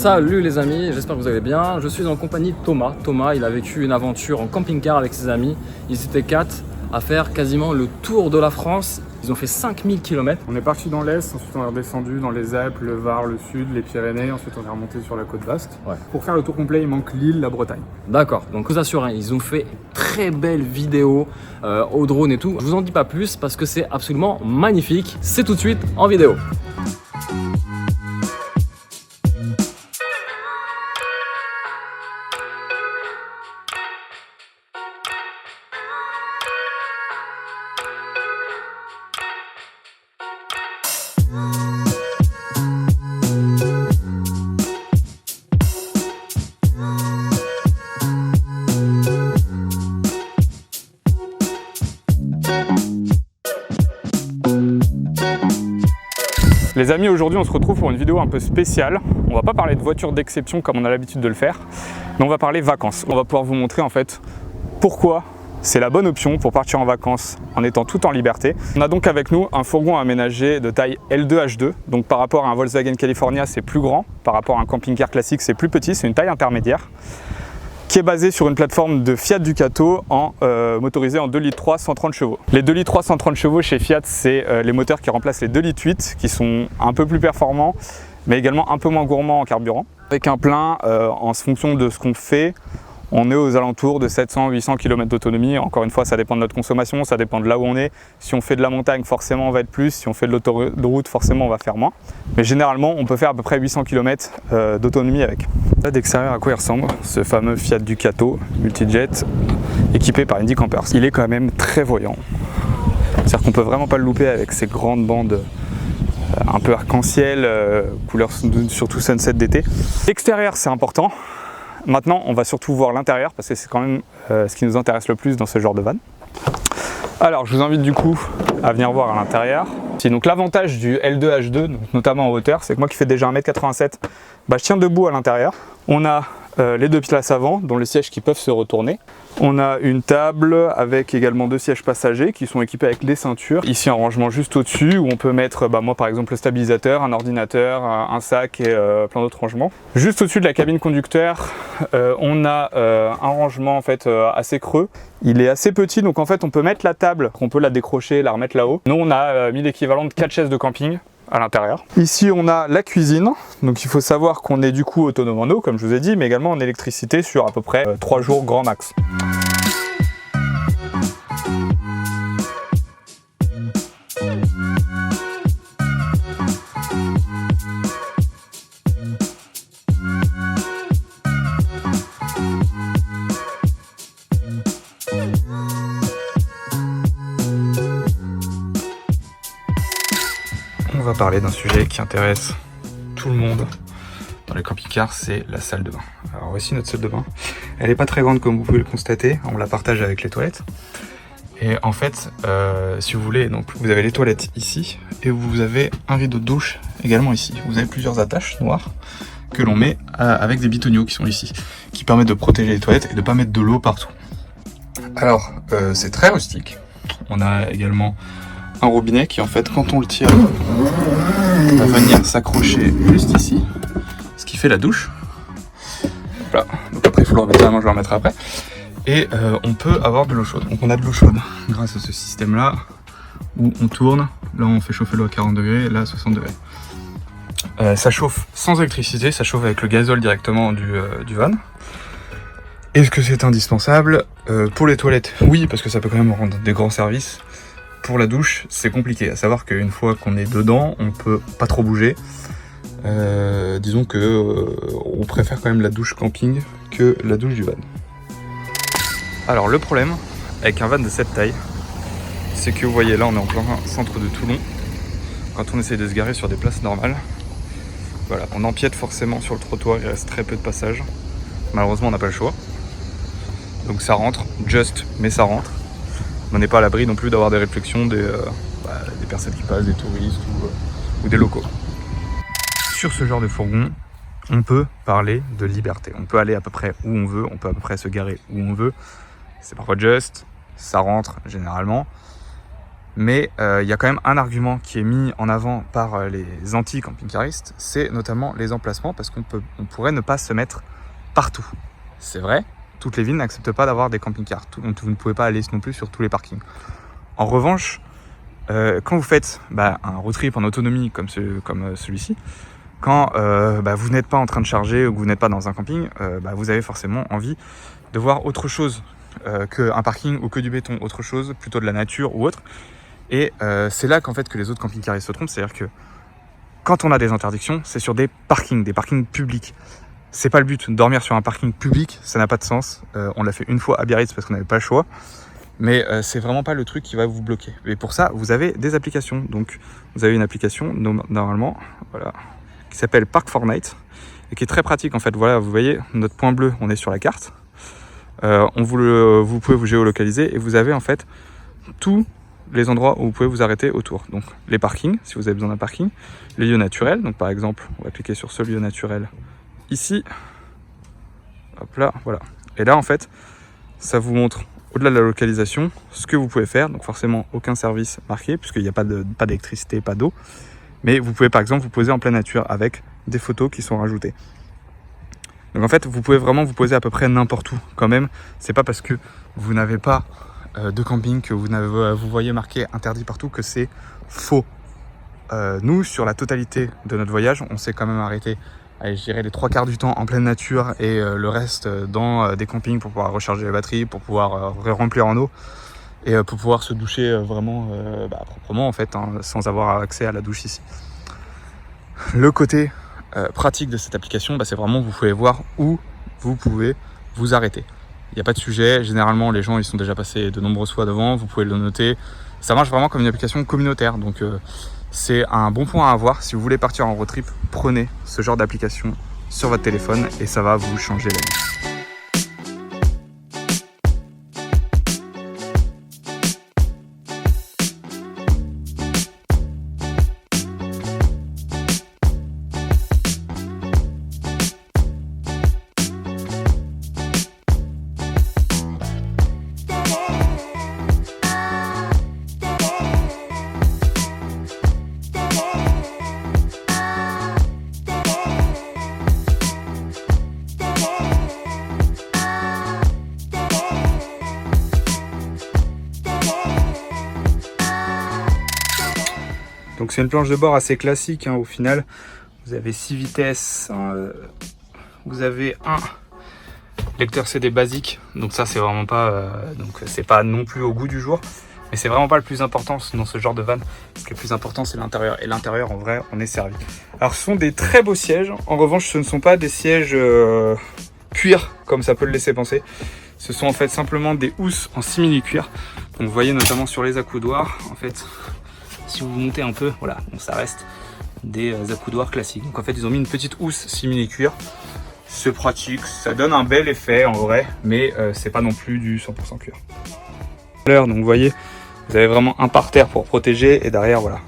Salut les amis, j'espère que vous allez bien. Je suis en compagnie de Thomas. Thomas, il a vécu une aventure en camping-car avec ses amis. Ils étaient 4 à faire quasiment le tour de la France. Ils ont fait 5000 km. On est parti dans l'Est, ensuite on est redescendu dans les Alpes, le Var, le Sud, les Pyrénées. Ensuite on est remonté sur la côte vaste. Ouais. Pour faire le tour complet, il manque l'île, la Bretagne. D'accord, donc je vous assure, hein, ils ont fait très belles vidéos au drone et tout. Je vous en dis pas plus parce que c'est absolument magnifique. C'est tout de suite en vidéo. Les amis, aujourd'hui on se retrouve pour une vidéo un peu spéciale. On va pas parler de voitures d'exception comme on a l'habitude de le faire, mais on va parler vacances. On va pouvoir vous montrer en fait pourquoi c'est la bonne option pour partir en vacances en étant tout en liberté. On a donc avec nous un fourgon aménagé de taille L2H2. Donc par rapport à un Volkswagen California, c'est plus grand. Par rapport à un camping-car classique, c'est plus petit, c'est une taille intermédiaire, qui est basé sur une plateforme de Fiat Ducato motorisée en 2,3 litres 130 chevaux. Les 2,3 litres 130 chevaux chez Fiat, c'est les moteurs qui remplacent les 2,8 litres qui sont un peu plus performants, mais également un peu moins gourmands en carburant. Avec un plein, en fonction de ce qu'on fait, on est aux alentours de 700-800 km d'autonomie. Encore une fois, ça dépend de notre consommation, ça dépend de là où on est. Si on fait de la montagne, forcément on va être plus. Si on fait de l'autoroute, forcément on va faire moins. Mais généralement, on peut faire à peu près 800 km d'autonomie avec. Là d'extérieur, à quoi il ressemble ce fameux Fiat Ducato Multijet équipé par Indy Campers. Il est quand même très voyant. C'est-à-dire qu'on peut vraiment pas le louper avec ces grandes bandes un peu arc-en-ciel, couleur surtout sunset d'été. L'extérieur, c'est important. Maintenant, on va surtout voir l'intérieur parce que c'est quand même ce qui nous intéresse le plus dans ce genre de van. Alors, je vous invite du coup à venir voir à l'intérieur. Donc l'avantage du L2H2, donc notamment en hauteur, c'est que moi qui fais déjà 1m87, je tiens debout à l'intérieur. On a les 2 places avant, dont les sièges qui peuvent se retourner. On a une table avec également 2 sièges passagers qui sont équipés avec les ceintures. Ici un rangement juste au-dessus où on peut mettre, moi par exemple, le stabilisateur, un ordinateur, un sac et plein d'autres rangements. Juste au-dessus de la cabine conducteur, on a un rangement en fait assez creux. Il est assez petit, donc en fait on peut mettre la table, on peut la décrocher, la remettre là-haut. Nous on a mis l'équivalent de 4 chaises de camping à l'intérieur. Ici on a la cuisine, donc il faut savoir qu'on est du coup autonome en eau comme je vous ai dit, mais également en électricité sur à peu près 3 jours grand max. On va parler d'un sujet qui intéresse tout le monde dans les camping-cars, c'est la salle de bain. Alors voici notre salle de bain. Elle n'est pas très grande comme vous pouvez le constater, on la partage avec les toilettes. Et en fait, si vous voulez, donc vous avez les toilettes ici et vous avez un rideau de douche également ici. Vous avez plusieurs attaches noires que l'on met avec des bitonniaux qui sont ici, qui permettent de protéger les toilettes et de ne pas mettre de l'eau partout. Alors, c'est très rustique. On a également un robinet qui en fait quand on le tire va venir s'accrocher juste ici, ce qui fait la douche. Voilà. Donc après il faut le remettre, je vais le remettre après. Et on peut avoir de l'eau chaude. Donc on a de l'eau chaude grâce à ce système là où on tourne, là on fait chauffer l'eau à 40 degrés, là à 60 degrés. Ça chauffe sans électricité, ça chauffe avec le gazole directement du van. Est-ce que c'est indispensable pour les toilettes? Oui, parce que ça peut quand même rendre des grands services. Pour la douche, c'est compliqué, à savoir qu'une fois qu'on est dedans, on peut pas trop bouger. Disons que on préfère quand même la douche camping que la douche du van. Alors le problème avec un van de cette taille, c'est que vous voyez là on est en plein centre de Toulon. Quand on essaye de se garer sur des places normales, voilà, on empiète forcément sur le trottoir, il reste très peu de passage. Malheureusement on n'a pas le choix. Donc ça rentre, mais ça rentre. On n'est pas à l'abri non plus d'avoir des réflexions des personnes qui passent, des touristes ou des locaux. Sur ce genre de fourgon, on peut parler de liberté. On peut aller à peu près où on veut, on peut à peu près se garer où on veut. C'est parfois ça rentre généralement. Mais il y a quand même un argument qui est mis en avant par les anti-camping-caristes, c'est notamment les emplacements, parce qu'on pourrait ne pas se mettre partout. C'est vrai, toutes les villes n'acceptent pas d'avoir des camping-cars, donc vous ne pouvez pas aller non plus sur tous les parkings. En revanche, quand vous faites un road trip en autonomie comme celui-ci, quand vous n'êtes pas en train de charger ou que vous n'êtes pas dans un camping, vous avez forcément envie de voir autre chose qu'un parking ou que du béton, autre chose, plutôt de la nature ou autre. Et c'est là qu'en fait que les autres camping-caristes se trompent, c'est-à-dire que quand on a des interdictions, c'est sur des parkings publics. C'est pas le but, dormir sur un parking public, ça n'a pas de sens. On l'a fait une fois à Biarritz parce qu'on n'avait pas le choix, mais c'est vraiment pas le truc qui va vous bloquer. Et pour ça, vous avez des applications. Donc vous avez une application normalement, voilà, qui s'appelle Park4Night et qui est très pratique en fait. Voilà, vous voyez notre point bleu, on est sur la carte. Vous pouvez vous géolocaliser et vous avez en fait tous les endroits où vous pouvez vous arrêter autour. Donc les parkings, si vous avez besoin d'un parking, les lieux naturels, donc par exemple, on va cliquer sur ce lieu naturel ici, hop là, voilà. Et là en fait, ça vous montre au-delà de la localisation ce que vous pouvez faire, donc forcément aucun service marqué, puisqu'il n'y a pas d'électricité, pas d'eau, mais vous pouvez par exemple vous poser en pleine nature avec des photos qui sont rajoutées. Donc en fait, vous pouvez vraiment vous poser à peu près n'importe où quand même, c'est pas parce que vous n'avez pas de camping que vous voyez marqué interdit partout que c'est faux. Nous, sur la totalité de notre voyage, on s'est quand même arrêté, je dirais les 3/4 du temps en pleine nature et le reste dans des campings pour pouvoir recharger les batteries, pour pouvoir remplir en eau et pour pouvoir se doucher vraiment proprement en fait, sans avoir accès à la douche ici. Le côté pratique de cette application, c'est vraiment vous pouvez voir où vous pouvez vous arrêter. Il n'y a pas de sujet, généralement les gens ils sont déjà passés de nombreuses fois devant, vous pouvez le noter. Ça marche vraiment comme une application communautaire, donc c'est un bon point à avoir. Si vous voulez partir en road trip, prenez ce genre d'application sur votre téléphone et ça va vous changer la vie. Donc c'est une planche de bord assez classique au final. Vous avez 6 vitesses, vous avez un lecteur CD basique, donc ça c'est vraiment pas, c'est pas non plus au goût du jour, mais c'est vraiment pas le plus important dans ce genre de van. Ce qui est le plus important c'est l'intérieur, et l'intérieur en vrai on est servi. Alors ce sont des très beaux sièges, en revanche ce ne sont pas des sièges cuir comme ça peut le laisser penser. Ce sont en fait simplement des housses en simili-cuir. Donc vous voyez notamment sur les accoudoirs, en fait, si vous montez un peu, voilà, donc ça reste des accoudoirs classiques. Donc en fait ils ont mis une petite housse simili-cuir. C'est pratique, ça donne un bel effet en vrai, mais c'est pas non plus du 100% cuir. Donc vous voyez, vous avez vraiment un parterre pour protéger et derrière voilà,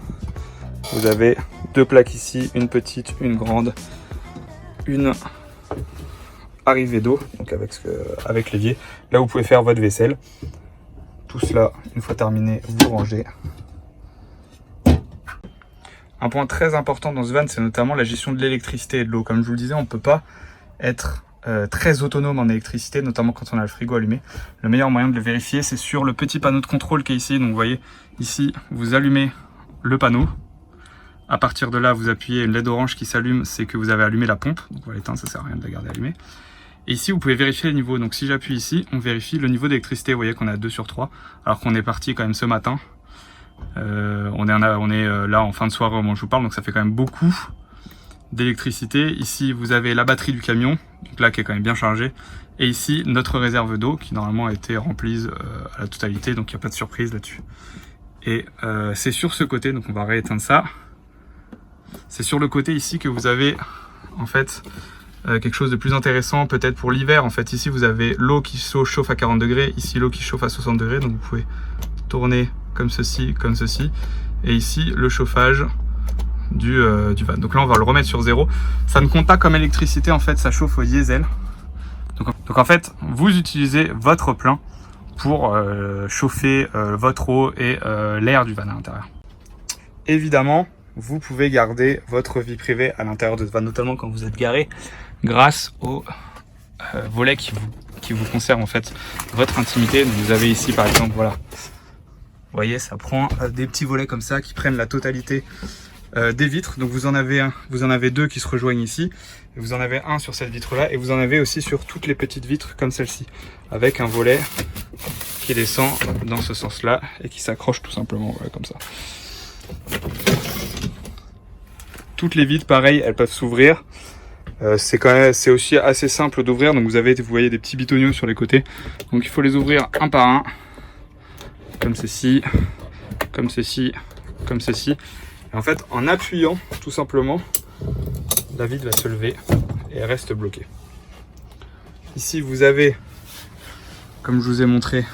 vous avez deux plaques ici, une petite, une grande, une arrivée d'eau, donc avec l'évier. Là vous pouvez faire votre vaisselle. Tout cela, une fois terminé, vous rangez. Un point très important dans ce van, c'est notamment la gestion de l'électricité et de l'eau. Comme je vous le disais, on ne peut pas être très autonome en électricité, notamment quand on a le frigo allumé. Le meilleur moyen de le vérifier, c'est sur le petit panneau de contrôle qui est ici. Donc vous voyez, ici, vous allumez le panneau. À partir de là, vous appuyez une LED orange qui s'allume, c'est que vous avez allumé la pompe. Donc on va l'éteindre, ça ne sert à rien de la garder allumée. Et ici, vous pouvez vérifier le niveau. Donc si j'appuie ici, on vérifie le niveau d'électricité. Vous voyez qu'on est à 2 sur 3, alors qu'on est parti quand même ce matin. On est là en fin de soirée au moment où je vous parle, donc ça fait quand même beaucoup. d'électricité. Ici, vous avez la batterie du camion, donc là qui est quand même bien chargée. Et ici, notre réserve d'eau qui normalement a été remplie à la totalité, donc il n'y a pas de surprise là-dessus. Et c'est sur ce côté, donc on va rééteindre ça. C'est sur le côté ici que vous avez en fait quelque chose de plus intéressant peut-être pour l'hiver. En fait ici vous avez l'eau qui chauffe à 40 degrés, ici l'eau qui chauffe à 60 degrés, donc vous pouvez tourner comme ceci, et ici le chauffage du van. Donc là on va le remettre sur 0. Ça ne compte pas comme électricité, en fait ça chauffe au diesel. Donc en fait vous utilisez votre plein pour chauffer votre eau et l'air du van à l'intérieur. Évidemment, vous pouvez garder votre vie privée à l'intérieur de ce van, notamment quand vous êtes garé, grâce au volet qui vous conserve en fait votre intimité. Donc vous avez ici par exemple, voilà, vous voyez, ça prend des petits volets comme ça qui prennent la totalité des vitres. Donc vous en avez deux qui se rejoignent ici, et vous en avez un sur cette vitre là, et vous en avez aussi sur toutes les petites vitres comme celle-ci, avec un volet qui descend dans ce sens là et qui s'accroche tout simplement, voilà, comme ça. Toutes les vitres, pareil, elles peuvent s'ouvrir. C'est aussi assez simple d'ouvrir. Donc vous voyez des petits bitoniaux sur les côtés. Donc il faut les ouvrir un par un, comme ceci, comme ceci, comme ceci. Et en fait, en appuyant, tout simplement, la vitre va se lever et elle reste bloquée. Ici, vous avez, comme je vous ai montré,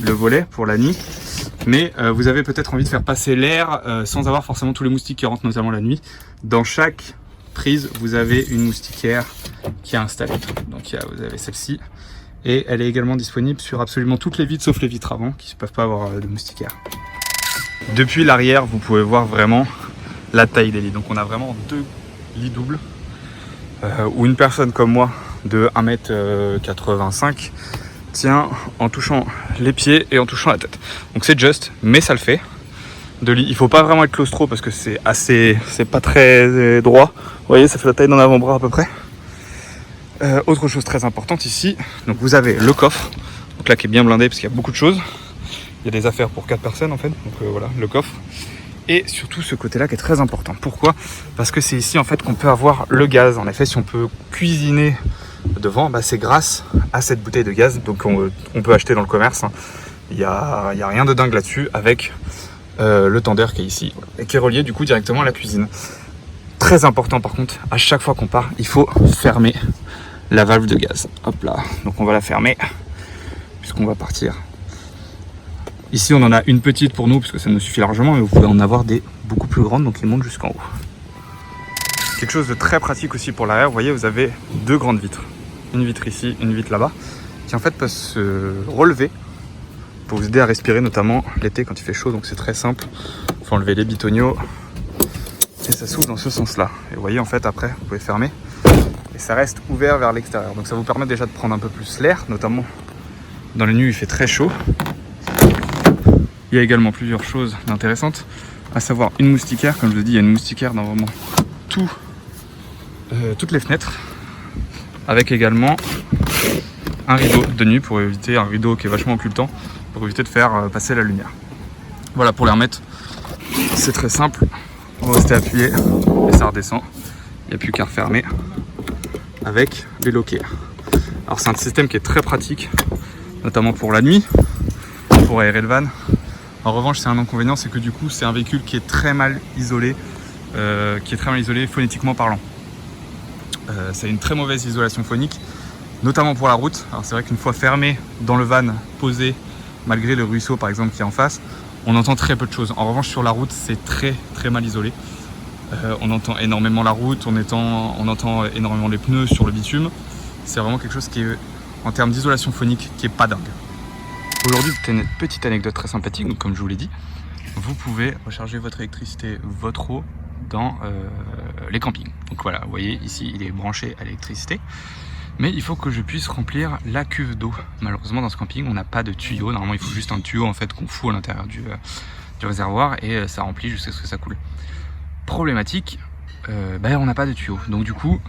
le volet pour la nuit. Mais vous avez peut-être envie de faire passer l'air sans avoir forcément tous les moustiques qui rentrent, notamment la nuit. Dans chaque prise, vous avez une moustiquaire qui est installée. Donc vous avez celle-ci. Et elle est également disponible sur absolument toutes les vitres, sauf les vitres avant, qui ne peuvent pas avoir de moustiquaire. Depuis l'arrière, vous pouvez voir vraiment la taille des lits. Donc on a vraiment 2 lits doubles, où une personne comme moi, de 1m85, tient en touchant les pieds et en touchant la tête. Donc c'est juste, mais ça le fait. De lit, il faut pas vraiment être claustro parce que c'est pas très droit. Vous voyez, ça fait la taille d'un avant-bras à peu près. Autre chose très importante ici, donc vous avez le coffre, donc là qui est bien blindé parce qu'il y a beaucoup de choses. Il y a des affaires pour 4 personnes en fait, donc voilà, le coffre. Et surtout ce côté-là qui est très important. Pourquoi? Parce que c'est ici en fait qu'on peut avoir le gaz. En effet, si on peut cuisiner devant, c'est grâce à cette bouteille de gaz. Donc on peut acheter dans le commerce, hein. Il y a rien de dingue là-dessus, avec le tendeur qui est ici, voilà, et qui est relié du coup directement à la cuisine. Très important par contre, à chaque fois qu'on part, il faut fermer la valve de gaz. Hop là, donc on va la fermer puisqu'on va partir. Ici on en a une petite pour nous parce que ça nous suffit largement, mais vous pouvez en avoir des beaucoup plus grandes, donc ils montent jusqu'en haut. Quelque chose de très pratique aussi pour l'arrière, vous voyez, vous avez 2 grandes vitres. Une vitre ici, une vitre là-bas, qui en fait peuvent se relever pour vous aider à respirer, notamment l'été quand il fait chaud. Donc c'est très simple, il faut enlever les bitoniaux et ça s'ouvre dans ce sens-là. Et vous voyez, en fait, après, vous pouvez fermer et ça reste ouvert vers l'extérieur. Donc ça vous permet déjà de prendre un peu plus l'air, notamment dans les nuits où il fait très chaud. Il y a également plusieurs choses intéressantes, à savoir une moustiquaire. Comme je vous dis, il y a une moustiquaire dans vraiment toutes les fenêtres, avec également un rideau de nuit pour éviter, un rideau qui est vachement occultant, pour éviter de faire passer la lumière. Voilà, pour les remettre, c'est très simple. On va rester appuyé et ça redescend. Il n'y a plus qu'à refermer avec les lockers. Alors c'est un système qui est très pratique, notamment pour la nuit, pour aérer le van. En revanche, c'est un inconvénient, c'est que du coup, c'est un véhicule qui est très mal isolé, phonétiquement parlant. C'est une très mauvaise isolation phonique, notamment pour la route. Alors c'est vrai qu'une fois fermé dans le van, posé, malgré le ruisseau par exemple qui est en face, on entend très peu de choses. En revanche, sur la route, c'est très très mal isolé. On entend énormément la route, on entend énormément les pneus sur le bitume. C'est vraiment quelque chose qui est, en termes d'isolation phonique, qui est pas dingue. Aujourd'hui, c'est une petite anecdote très sympathique. Donc, comme je vous l'ai dit, vous pouvez recharger votre électricité, votre eau dans les campings. Donc voilà, vous voyez ici, il est branché à l'électricité. Mais il faut que je puisse remplir la cuve d'eau. Malheureusement, dans ce camping, on n'a pas de tuyau. Normalement, il faut juste un tuyau en fait qu'on fout à l'intérieur du réservoir et ça remplit jusqu'à ce que ça coule. Problématique, on n'a pas de tuyau. Donc du coup,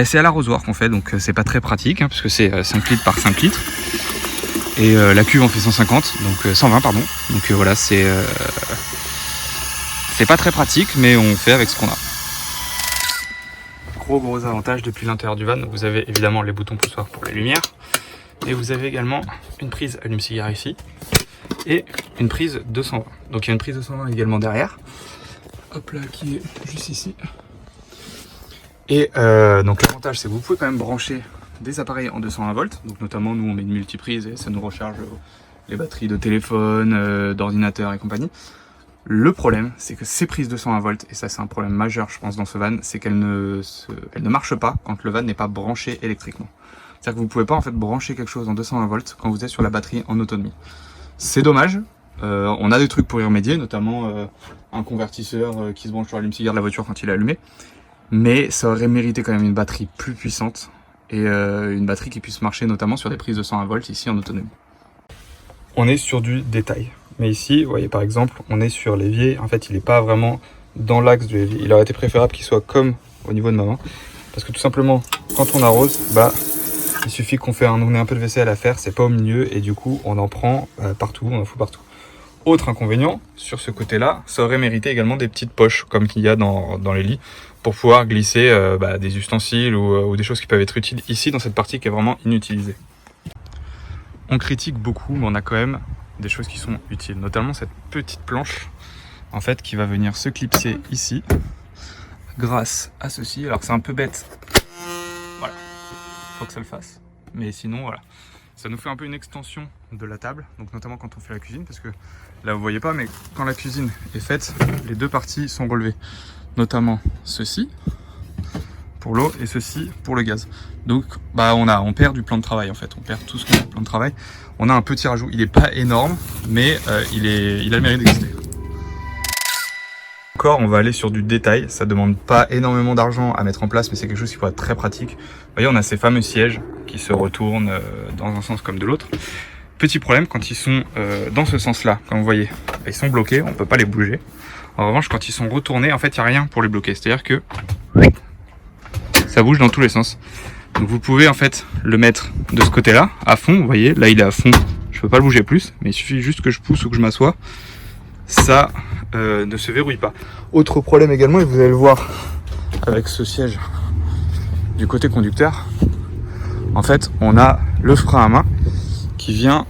c'est à l'arrosoir qu'on fait. Donc c'est pas très pratique, hein, parce que c'est 5 litres par 5 litres. Et la cuve en fait 150, donc 120 pardon. Donc voilà, c'est C'est pas très pratique, mais on fait avec ce qu'on a. Gros avantage depuis l'intérieur du van, vous avez évidemment les boutons poussoirs pour les lumières, et vous avez également une prise allume-cigare ici, et une prise 220. Donc il y a une prise 220 également derrière, hop là, qui est juste ici. Et donc l'avantage, c'est que vous pouvez quand même brancher des appareils en 220 volts, donc notamment nous on met une multiprise et ça nous recharge les batteries de téléphone, d'ordinateur et compagnie. Le problème, c'est que ces prises 220 volts, et ça c'est un problème majeur je pense dans ce van, c'est qu'elles ne marchent pas quand le van n'est pas branché électriquement. C'est-à-dire que vous ne pouvez pas en fait brancher quelque chose en 220 volts quand vous êtes sur la batterie en autonomie. C'est dommage, on a des trucs pour y remédier, notamment un convertisseur qui se branche sur l'allume-cigare de la voiture quand il est allumé, mais ça aurait mérité quand même une batterie plus puissante et une batterie qui puisse marcher notamment sur des prises de 120 volts ici en autonomie. On est sur du détail. Mais ici, vous voyez par exemple, on est sur l'évier. En fait, il n'est pas vraiment dans l'axe du l'évier. Il aurait été préférable qu'il soit comme au niveau de ma main. Parce que tout simplement, quand on arrose, il suffit qu'on ait un peu de vaisselle à faire, c'est pas au milieu. Et du coup, on en prend partout, on en fout partout. Autre inconvénient, sur ce côté-là, ça aurait mérité également des petites poches, comme qu'il y a dans les lits, pour pouvoir glisser des ustensiles ou des choses qui peuvent être utiles ici, dans cette partie qui est vraiment inutilisée. On critique beaucoup, mais on a quand même des choses qui sont utiles, notamment cette petite planche en fait qui va venir se clipser ici grâce à ceci. Alors c'est un peu bête, voilà, faut que ça le fasse, mais sinon voilà, ça nous fait un peu une extension de la table, donc notamment quand on fait la cuisine, parce que là vous voyez pas, mais quand la cuisine est faite, les deux parties sont relevées, notamment ceci pour l'eau et ceci pour le gaz. Donc on perd du plan de travail en fait, on perd tout ce qu'on a de plan de travail. On a un petit rajout, il n'est pas énorme, mais il a le mérite d'exister. Encore, on va aller sur du détail, ça demande pas énormément d'argent à mettre en place, mais c'est quelque chose qui pourrait être très pratique. Vous voyez, on a ces fameux sièges qui se retournent dans un sens comme de l'autre. Petit problème, quand ils sont dans ce sens-là, comme vous voyez, ils sont bloqués, on ne peut pas les bouger. En revanche, quand ils sont retournés, en fait, il n'y a rien pour les bloquer, c'est-à-dire que ça bouge dans tous les sens. Donc vous pouvez en fait le mettre de ce côté-là, à fond, vous voyez, là il est à fond, je peux pas le bouger plus, mais il suffit juste que je pousse ou que je m'assois, ça ne se verrouille pas. Autre problème également, et vous allez le voir avec ce siège du côté conducteur, en fait on a le frein à main qui vient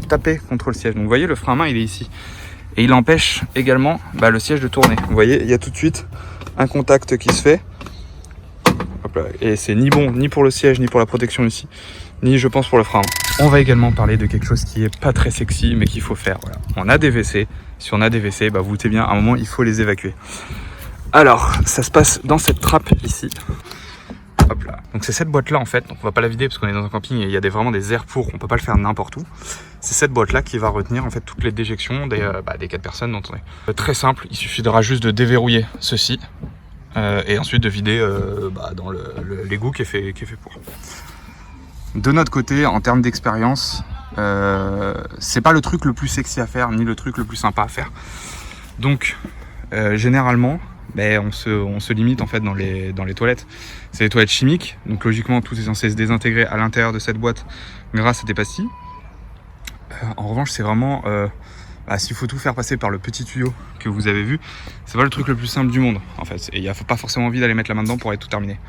taper contre le siège. Donc vous voyez, le frein à main il est ici, et il empêche également le siège de tourner. Vous voyez, il y a tout de suite un contact qui se fait. Et c'est ni bon ni pour le siège ni pour la protection ici, ni je pense pour le frein. On va également parler de quelque chose qui est pas très sexy mais qu'il faut faire. Voilà. On a des WC, si on a des WC, vous doutez bien, à un moment il faut les évacuer. Alors ça se passe dans cette trappe ici. Hop là. Donc c'est cette boîte là en fait, donc on va pas la vider parce qu'on est dans un camping et il y a vraiment des airpours, on peut pas le faire n'importe où. C'est cette boîte là qui va retenir en fait toutes les déjections des 4 personnes dont on est. Très simple, il suffira juste de déverrouiller ceci. Et ensuite de vider dans l'égout qui est fait pour. De notre côté, en termes d'expérience, c'est pas le truc le plus sexy à faire, ni le truc le plus sympa à faire. Donc, généralement, on se limite en fait dans les toilettes. C'est des toilettes chimiques, donc logiquement tout est censé se désintégrer à l'intérieur de cette boîte grâce à des pastilles. En revanche, c'est vraiment s'il faut tout faire passer par le petit tuyau que vous avez vu, c'est pas le truc le plus simple du monde en fait, et il n'y a pas forcément envie d'aller mettre la main dedans pour être tout terminé.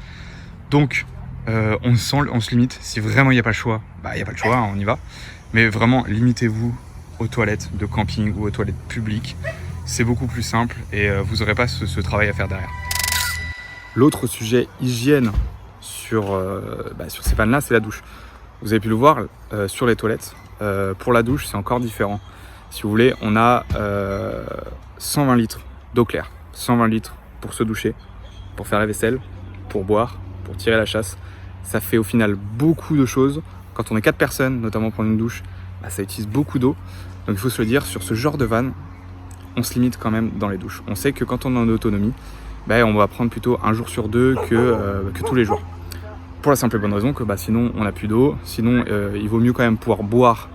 Donc on se limite, si vraiment il n'y a pas le choix, il n'y a pas le choix, on y va, mais vraiment limitez-vous aux toilettes de camping ou aux toilettes publiques, c'est beaucoup plus simple et vous n'aurez pas ce travail à faire derrière. L'autre sujet hygiène sur ces vannes là, c'est la douche. Vous avez pu le voir sur les toilettes, pour la douche c'est encore différent. Si vous voulez, on a 120 litres d'eau claire, 120 litres pour se doucher, pour faire la vaisselle, pour boire, pour tirer la chasse. Ça fait au final beaucoup de choses. Quand on est 4 personnes, notamment prendre une douche, ça utilise beaucoup d'eau. Donc il faut se le dire, sur ce genre de van, on se limite quand même dans les douches. On sait que quand on est en autonomie, on va prendre plutôt un jour sur deux que tous les jours. Pour la simple et bonne raison que sinon on n'a plus d'eau, sinon il vaut mieux quand même pouvoir boire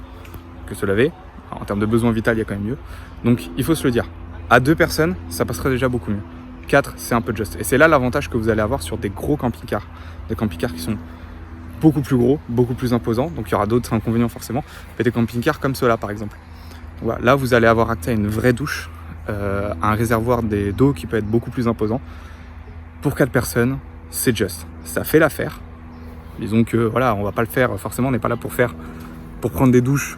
que se laver. En termes de besoin vital, il y a quand même mieux. Donc il faut se le dire, à 2 personnes, ça passerait déjà beaucoup mieux. 4, c'est un peu juste. Et c'est là l'avantage que vous allez avoir sur des gros camping-cars. Des camping-cars qui sont beaucoup plus gros, beaucoup plus imposants. Donc il y aura d'autres inconvénients forcément. Mais des camping-cars comme ceux-là par exemple. Voilà, là vous allez avoir accès à une vraie douche un réservoir d'eau qui peut être beaucoup plus imposant. Pour 4 personnes, c'est juste. Ça fait l'affaire. Disons que voilà, on va pas le faire, forcément on n'est pas là pour prendre des douches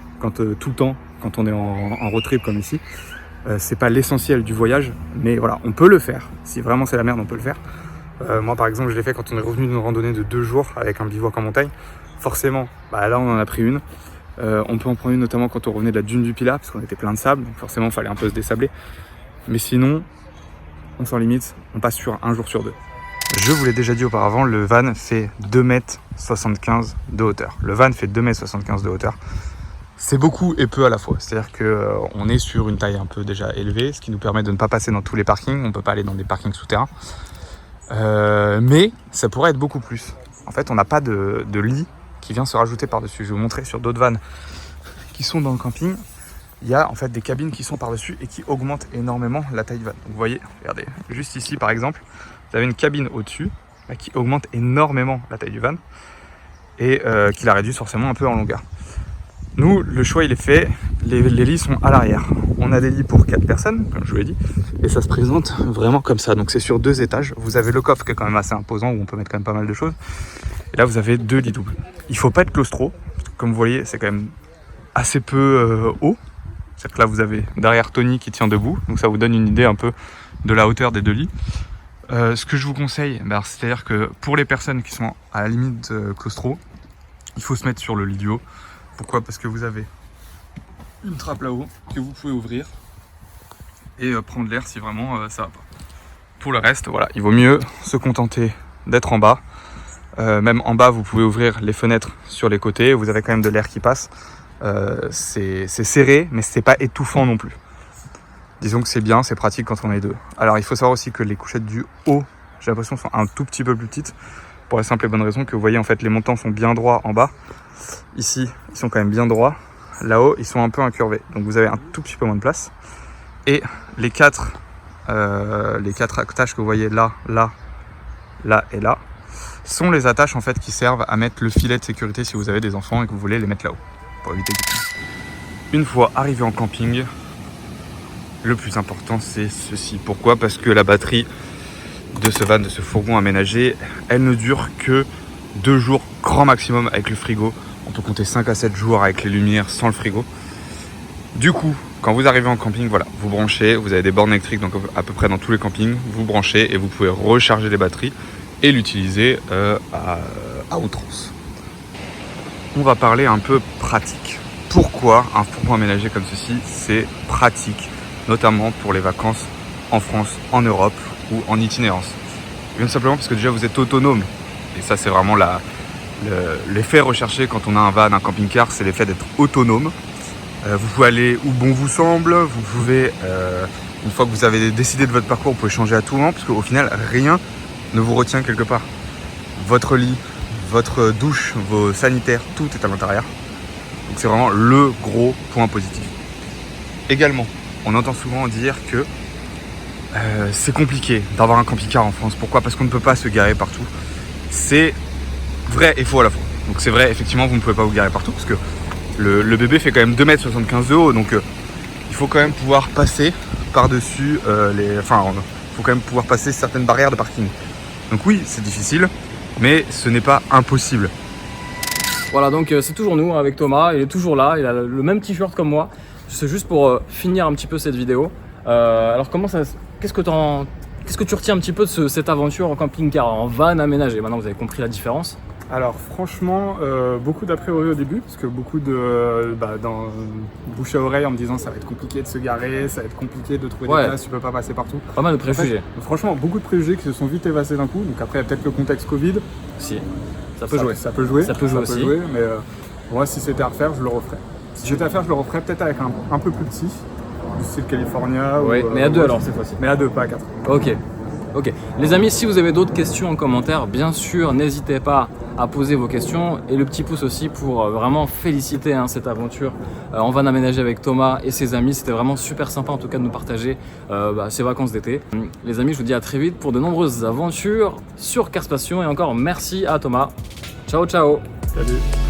tout le temps, quand on est en road trip comme ici. C'est pas l'essentiel du voyage, mais voilà, on peut le faire. Si vraiment c'est la merde, on peut le faire. Moi par exemple, je l'ai fait quand on est revenu d'une randonnée de 2 jours avec un bivouac en montagne. Forcément, là on en a pris une. On peut en prendre une notamment quand on revenait de la dune du Pilat, parce qu'on était plein de sable, donc forcément il fallait un peu se désabler. Mais sinon, on s'en limite, on passe sur 1 jour sur 2. Je vous l'ai déjà dit auparavant, le van fait 2,75 m de hauteur. Le van fait 2,75 m de hauteur. C'est beaucoup et peu à la fois. C'est-à-dire qu'on est sur une taille un peu déjà élevée, ce qui nous permet de ne pas passer dans tous les parkings. On ne peut pas aller dans des parkings souterrains. Mais ça pourrait être beaucoup plus. En fait, on n'a pas de lit qui vient se rajouter par-dessus. Je vais vous montrer sur d'autres vannes qui sont dans le camping. Il y a en fait des cabines qui sont par-dessus et qui augmentent énormément la taille du van. Donc vous voyez, regardez, juste ici par exemple, vous avez une cabine au-dessus qui augmente énormément la taille du van et qui la réduit forcément un peu en longueur. Nous, le choix il est fait, les lits sont à l'arrière. On a des lits pour 4 personnes, comme je vous l'ai dit, et ça se présente vraiment comme ça. Donc c'est sur 2 étages. Vous avez le coffre qui est quand même assez imposant, où on peut mettre quand même pas mal de choses. Et là, vous avez 2 lits doubles. Il ne faut pas être claustro. Comme vous voyez, c'est quand même assez peu haut. C'est-à-dire que là, vous avez derrière Tony qui tient debout. Donc ça vous donne une idée un peu de la hauteur des 2 lits. Ce que je vous conseille, c'est-à-dire que pour les personnes qui sont à la limite claustro, il faut se mettre sur le lit du haut. Pourquoi ? Parce que vous avez une trappe là-haut que vous pouvez ouvrir et prendre l'air si vraiment ça va pas. Pour le reste, voilà, il vaut mieux se contenter d'être en bas. Même en bas, vous pouvez ouvrir les fenêtres sur les côtés. Vous avez quand même de l'air qui passe. C'est serré, mais c'est pas étouffant non plus. Disons que c'est bien, c'est pratique quand on est 2. Alors, il faut savoir aussi que les couchettes du haut, j'ai l'impression, sont un tout petit peu plus petites. Pour la simple et bonne raison que vous voyez, en fait, les montants sont bien droits en bas. Ici, ils sont quand même bien droits. Là-haut, ils sont un peu incurvés. Donc, vous avez un tout petit peu moins de place. Et les 4 attaches que vous voyez là, là, là et là, sont les attaches en fait qui servent à mettre le filet de sécurité si vous avez des enfants et que vous voulez les mettre là-haut pour éviter qu'ils... Une fois arrivé en camping, le plus important c'est ceci. Pourquoi ? Parce que la batterie de ce van, de ce fourgon aménagé, elle ne dure que 2 jours grand maximum avec le frigo. On peut compter 5 à 7 jours avec les lumières sans le frigo. Du coup, quand vous arrivez en camping, voilà, vous branchez, vous avez des bornes électriques donc à peu près dans tous les campings, vous branchez et vous pouvez recharger les batteries et l'utiliser à outrance. On va parler un peu pratique. Pourquoi un fourgon aménagé comme ceci, c'est pratique, notamment pour les vacances en France, en Europe ou en itinérance. Et bien simplement parce que déjà vous êtes autonome. Et ça c'est vraiment l'effet recherché quand on a un van, un camping-car, c'est l'effet d'être autonome. Vous pouvez aller où bon vous semble, vous pouvez, une fois que vous avez décidé de votre parcours, vous pouvez changer à tout moment, parce qu'au final, rien ne vous retient quelque part. Votre lit, votre douche, vos sanitaires, tout est à l'intérieur. Donc c'est vraiment le gros point positif. Également, on entend souvent dire que c'est compliqué d'avoir un camping-car en France. Pourquoi ? Parce qu'on ne peut pas se garer partout. C'est vrai et faux à la fois. Donc c'est vrai, effectivement, vous ne pouvez pas vous garer partout, parce que le bébé fait quand même 2,75 m de haut, donc il faut quand même pouvoir passer par-dessus il faut quand même pouvoir passer certaines barrières de parking. Donc oui, c'est difficile, mais ce n'est pas impossible. Voilà, donc c'est toujours nous avec Thomas, il est toujours là, il a le même t-shirt comme moi. C'est juste pour finir un petit peu cette vidéo. Alors qu'est-ce que tu retiens un petit peu de cette aventure en camping-car, en van aménagé? Maintenant vous avez compris la différence. Alors franchement, beaucoup d'a priori au début, parce que beaucoup de bouche à oreille en me disant ça va être compliqué de se garer, ça va être compliqué de trouver des places, tu peux pas passer partout. Pas mal de préjugés. En fait, franchement, beaucoup de préjugés qui se sont vite évacués d'un coup. Donc après, il y a peut-être le contexte Covid. Si, ça peut jouer. Ça peut jouer. Ça peut jouer aussi. Mais moi, si c'était à refaire, je le referais. Si c'était à faire, je le referais peut-être avec un peu plus petit, du style California. Oui, mais à 2 alors cette fois-ci. Mais à 2, pas à 4. Ok. Les amis, si vous avez d'autres questions en commentaire, bien sûr, n'hésitez pas à poser vos questions. Et le petit pouce aussi pour vraiment féliciter cette aventure en van aménagé avec Thomas et ses amis. C'était vraiment super sympa en tout cas de nous partager ces vacances d'été. Les amis, je vous dis à très vite pour de nombreuses aventures sur Cars Passion. Et encore merci à Thomas. Ciao, ciao. Salut.